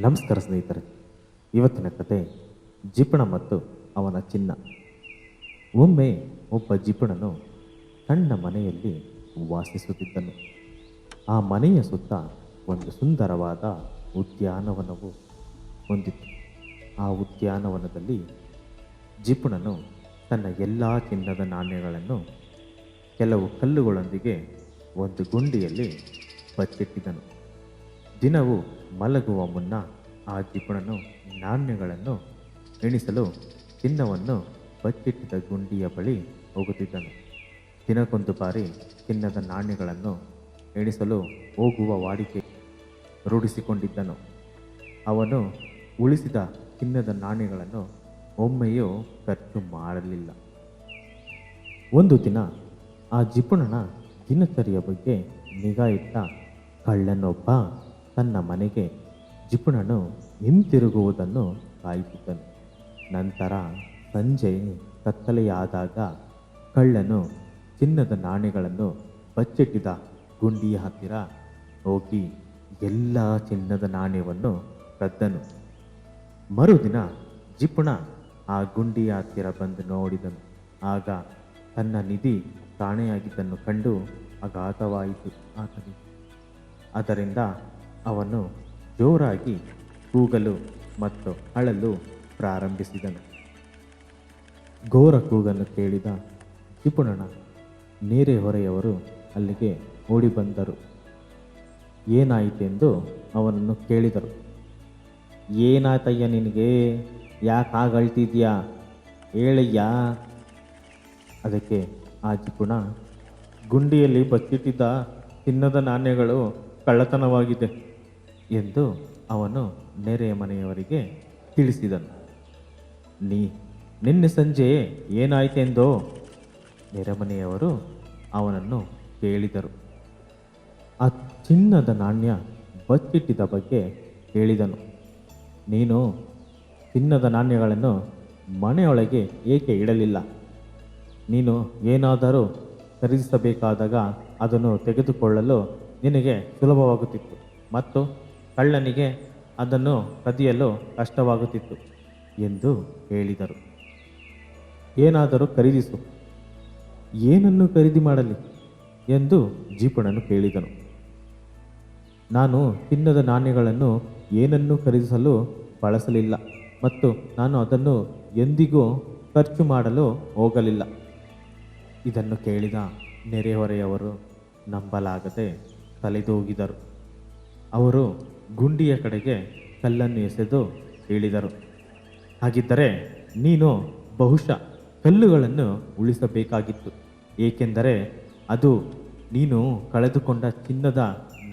ನಮಸ್ಕಾರ ಸ್ನೇಹಿತರೆ. ಇವತ್ತಿನ ಕತೆ ಜಿಪಣ ಮತ್ತು ಅವನ ಚಿನ್ನ. ಒಮ್ಮೆ ಒಬ್ಬ ಜಿಪಣನು ಸಣ್ಣ ಮನೆಯಲ್ಲಿ ವಾಸಿಸುತ್ತಿದ್ದನು. ಆ ಮನೆಯ ಸುತ್ತ ಒಂದು ಸುಂದರವಾದ ಉದ್ಯಾನವನವು ಹೊಂದಿತ್ತು. ಆ ಉದ್ಯಾನವನದಲ್ಲಿ ಜಿಪಣನು ತನ್ನ ಎಲ್ಲ ಚಿನ್ನದ ನಾಣ್ಯಗಳನ್ನು ಕೆಲವು ಕಲ್ಲುಗಳೊಂದಿಗೆ ಒಂದು ಗುಂಡಿಯಲ್ಲಿ ಬಚ್ಚಿಟ್ಟಿದ್ದನು. ದಿನವೂ ಮಲಗುವ ಮುನ್ನ ಆ ಜಿಪಣನು ನಾಣ್ಯಗಳನ್ನು ಎಣಿಸಲು ಚಿನ್ನವನ್ನು ಬಚ್ಚಿಟ್ಟಿದ್ದ ಗುಂಡಿಯ ಬಳಿ ಹೋಗುತ್ತಿದ್ದನು. ದಿನಕ್ಕೊಂದು ಬಾರಿ ಚಿನ್ನದ ನಾಣ್ಯಗಳನ್ನು ಎಣಿಸಲು ಹೋಗುವ ವಾಡಿಕೆ ರೂಢಿಸಿಕೊಂಡಿದ್ದನು. ಅವನು ಉಳಿಸಿದ ಚಿನ್ನದ ನಾಣ್ಯಗಳನ್ನು ಒಮ್ಮೆಯೂ ಖರ್ಚು ಮಾಡಲಿಲ್ಲ. ಒಂದು ದಿನ ಆ ಜಿಪಣನ ದಿನಚರಿಯ ಬಗ್ಗೆ ನಿಗಾ ಇಟ್ಟ ಕಳ್ಳನೊಬ್ಬ ತನ್ನ ಮನೆಗೆ ಜಿಪಣನು ಹಿಂತಿರುಗುವುದನ್ನು ಕಾಯುತ್ತಿದ್ದನು. ನಂತರ ಸಂಜೆ ಕತ್ತಲೆಯಾದಾಗ ಕಳ್ಳನು ಚಿನ್ನದ ನಾಣ್ಯಗಳನ್ನು ಬಚ್ಚಿಟ್ಟಿದ್ದ ಗುಂಡಿಯ ಹತ್ತಿರ ಹೋಗಿ ಎಲ್ಲ ಚಿನ್ನದ ನಾಣ್ಯವನ್ನು ಕದ್ದನು. ಮರುದಿನ ಜಿಪಣ ಆ ಗುಂಡಿಯ ಹತ್ತಿರ ಬಂದು ನೋಡಿದನು. ಆಗ ತನ್ನ ನಿಧಿ ಕಾಣೆಯಾಗಿದ್ದನ್ನು ಕಂಡು ಆಘಾತವಾಯಿತು ಆತನಿಗೆ. ಅದರಿಂದ ಅವನು ಜೋರಾಗಿ ಕೂಗಲು ಮತ್ತು ಅಳಲು ಪ್ರಾರಂಭಿಸಿದನು. ಘೋರ ಕೂಗನ್ನು ಕೇಳಿದ ಜಿಪಣನ ನೆರೆಹೊರೆಯವರು ಅಲ್ಲಿಗೆ ಓಡಿ ಬಂದರು. ಏನಾಯಿತೆಂದು ಅವನನ್ನು ಕೇಳಿದರು. ಏನಾಯ್ತಯ್ಯ ನಿನಗೆ? ಯಾಕೆ ಅಳ್ತಿದ್ಯಾ? ಹೇಳಯ್ಯ. ಅದಕ್ಕೆ ಆ ಜಿಪಣ, ಗುಂಡಿಯಲ್ಲಿ ಬಚ್ಚಿಟ್ಟಿದ್ದ ಚಿನ್ನದ ನಾಣ್ಯಗಳು ಕಳ್ಳತನವಾಗಿದೆ ಎಂದು ಅವನು ನೆರೆಯ ಮನೆಯವರಿಗೆ ತಿಳಿಸಿದನು. ನಿನ್ನೆ ಸಂಜೆ ಏನಾಯ್ತೆಂದೋ ನೆರೆಮನೆಯವರು ಅವನನ್ನು ಕೇಳಿದರು. ಆ ಚಿನ್ನದ ನಾಣ್ಯ ಬಚ್ಚಿಟ್ಟಿದ್ದ ಬಗ್ಗೆ ಹೇಳಿದನು. ನೀನು ಚಿನ್ನದ ನಾಣ್ಯಗಳನ್ನು ಮನೆಯೊಳಗೆ ಏಕೆ ಇಡಲಿಲ್ಲ? ನೀನು ಏನಾದರೂ ಖರೀದಿಸಬೇಕಾದಾಗ ಅದನ್ನು ತೆಗೆದುಕೊಳ್ಳಲು ನಿನಗೆ ಸುಲಭವಾಗುತ್ತಿತ್ತು ಮತ್ತು ಕಳ್ಳನಿಗೆ ಅದನ್ನು ಕದಿಯಲು ಕಷ್ಟವಾಗುತ್ತಿತ್ತು ಎಂದು ಹೇಳಿದರು. ಏನಾದರೂ ಖರೀದಿಸು. ಏನನ್ನು ಖರೀದಿ ಮಾಡಲಿ ಎಂದು ಜಿಪಣನು ಕೇಳಿದನು. ನಾನು ಚಿನ್ನದ ನಾಣ್ಯಗಳನ್ನು ಏನನ್ನೂ ಖರೀದಿಸಲು ಬಳಸಲಿಲ್ಲ ಮತ್ತು ನಾನು ಅದನ್ನು ಎಂದಿಗೂ ಖರ್ಚು ಮಾಡಲು ಹೋಗಲಿಲ್ಲ. ಇದನ್ನು ಕೇಳಿದ ನೆರೆಹೊರೆಯವರು ನಂಬಲಾಗದೆ ತಲೆದೂಗಿದರು. ಅವರು ಗುಂಡಿಯ ಕಡೆಗೆ ಕಲ್ಲನ್ನು ಎಸೆದು ಹೇಳಿದರು, ಹಾಗಿದ್ದರೆ ನೀನು ಬಹುಶಃ ಕಲ್ಲುಗಳನ್ನು ಉಳಿಸಬೇಕಾಗಿತ್ತು, ಏಕೆಂದರೆ ಅದು ನೀನು ಕಳೆದುಕೊಂಡ ಚಿನ್ನದ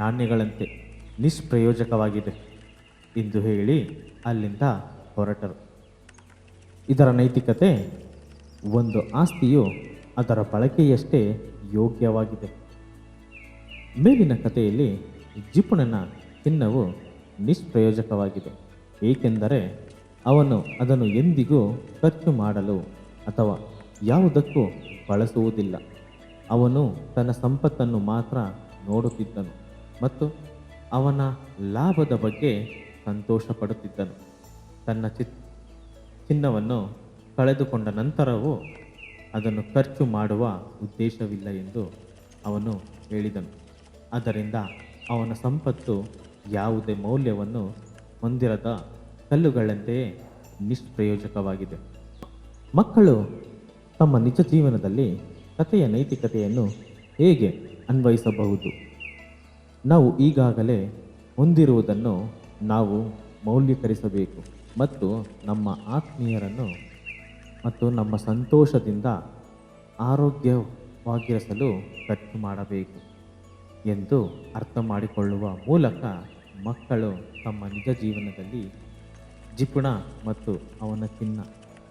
ನಾಣ್ಯಗಳಂತೆ ನಿಷ್ಪ್ರಯೋಜಕವಾಗಿದೆ ಎಂದು ಹೇಳಿ ಅಲ್ಲಿಂದ ಹೊರಟರು. ಇದರ ನೈತಿಕತೆ: ಒಂದು ಆಸ್ತಿಯು ಅದರ ಬಳಕೆಯಷ್ಟೇ ಯೋಗ್ಯವಾಗಿದೆ. ಮೇಲಿನ ಕಥೆಯಲ್ಲಿ ಜಿಪಣನ ಚಿನ್ನವು ನಿಷ್ಪ್ರಯೋಜಕವಾಗಿದೆ, ಏಕೆಂದರೆ ಅವನು ಅದನ್ನು ಎಂದಿಗೂ ಖರ್ಚು ಮಾಡಲು ಅಥವಾ ಯಾವುದಕ್ಕೂ ಬಳಸುವುದಿಲ್ಲ. ಅವನು ತನ್ನ ಸಂಪತ್ತನ್ನು ಮಾತ್ರ ನೋಡುತ್ತಿದ್ದನು ಮತ್ತು ಅವನ ಲಾಭದ ಬಗ್ಗೆ ಸಂತೋಷ ಪಡುತ್ತಿದ್ದನು. ತನ್ನ ಚಿನ್ನವನ್ನು ಕಳೆದುಕೊಂಡ ನಂತರವೂ ಅದನ್ನು ಖರ್ಚು ಮಾಡುವ ಉದ್ದೇಶವಿಲ್ಲ ಎಂದು ಅವನು ಹೇಳಿದನು. ಆದ್ದರಿಂದ ಅವನ ಸಂಪತ್ತು ಯಾವುದೇ ಮೌಲ್ಯವನ್ನು ಹೊಂದಿರದ ಕಲ್ಲುಗಳಂತೆಯೇ ನಿಷ್ಪ್ರಯೋಜಕವಾಗಿದೆ. ಮಕ್ಕಳು ತಮ್ಮ ನಿಜ ಜೀವನದಲ್ಲಿ ಕಥೆಯ ನೈತಿಕತೆಯನ್ನು ಹೇಗೆ ಅನ್ವಯಿಸಬಹುದು? ನಾವು ಈಗಾಗಲೇ ಹೊಂದಿರುವುದನ್ನು ನಾವು ಮೌಲ್ಯೀಕರಿಸಬೇಕು ಮತ್ತು ನಮ್ಮ ಆತ್ಮೀಯರನ್ನು ಮತ್ತು ನಮ್ಮ ಸಂತೋಷದಿಂದ ಆರೋಗ್ಯವಾಗಿರಿಸಲು ಖರ್ಚು ಮಾಡಬೇಕು ಎಂದು ಅರ್ಥ ಮಾಡಿಕೊಳ್ಳುವ ಮೂಲಕ ಮಕ್ಕಳು ತಮ್ಮ ನಿಜ ಜೀವನದಲ್ಲಿ ಜಿಪಣ ಮತ್ತು ಅವನ ಚಿನ್ನ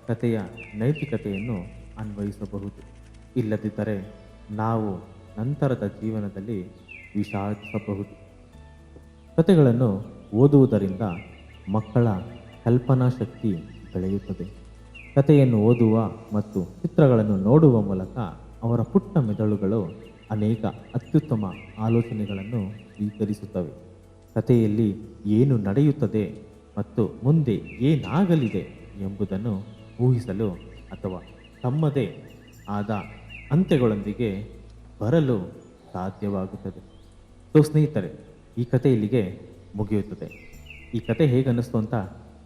ಕಥೆಯ ನೈತಿಕತೆಯನ್ನು ಅನ್ವಯಿಸಬಹುದು. ಇಲ್ಲದಿದ್ದರೆ ನಾವು ನಂತರದ ಜೀವನದಲ್ಲಿ ವಿಷಾದಿಸಬಹುದು. ಕಥೆಗಳನ್ನು ಓದುವುದರಿಂದ ಮಕ್ಕಳ ಕಲ್ಪನಾ ಶಕ್ತಿ ಬೆಳೆಯುತ್ತದೆ. ಕಥೆಯನ್ನು ಓದುವ ಮತ್ತು ಚಿತ್ರಗಳನ್ನು ನೋಡುವ ಮೂಲಕ ಅವರ ಪುಟ್ಟ ಮೆದುಳುಗಳು ಅನೇಕ ಅತ್ಯುತ್ತಮ ಆಲೋಚನೆಗಳನ್ನು ಸ್ವೀಕರಿಸುತ್ತವೆ. ಕಥೆಯಲ್ಲಿ ಏನು ನಡೆಯುತ್ತದೆ ಮತ್ತು ಮುಂದೆ ಏನಾಗಲಿದೆ ಎಂಬುದನ್ನು ಊಹಿಸಲು ಅಥವಾ ತಮ್ಮದೇ ಆದ ಅಂತ್ಯಗಳೊಂದಿಗೆ ಬರಲು ಸಾಧ್ಯವಾಗುತ್ತದೆ. ಸೊ ಸ್ನೇಹಿತರೆ, ಈ ಕಥೆ ಇಲ್ಲಿಗೆ ಮುಗಿಯುತ್ತದೆ. ಈ ಕತೆ ಹೇಗೆ ಅನ್ನಿಸ್ತು ಅಂತ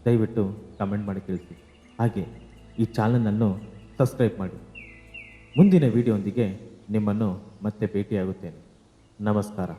ದಯವಿಟ್ಟು ಕಮೆಂಟ್ ಮಾಡಿ ತಿಳಿಸಿ. ಹಾಗೆ ಈ ಚಾನಲನ್ನು ಸಬ್ಸ್ಕ್ರೈಬ್ ಮಾಡಿ. ಮುಂದಿನ ವಿಡಿಯೋಂದಿಗೆ ನಿಮ್ಮನ್ನು ಮತ್ತೆ ಭೇಟಿಯಾಗುತ್ತೇನೆ. ನಮಸ್ಕಾರ.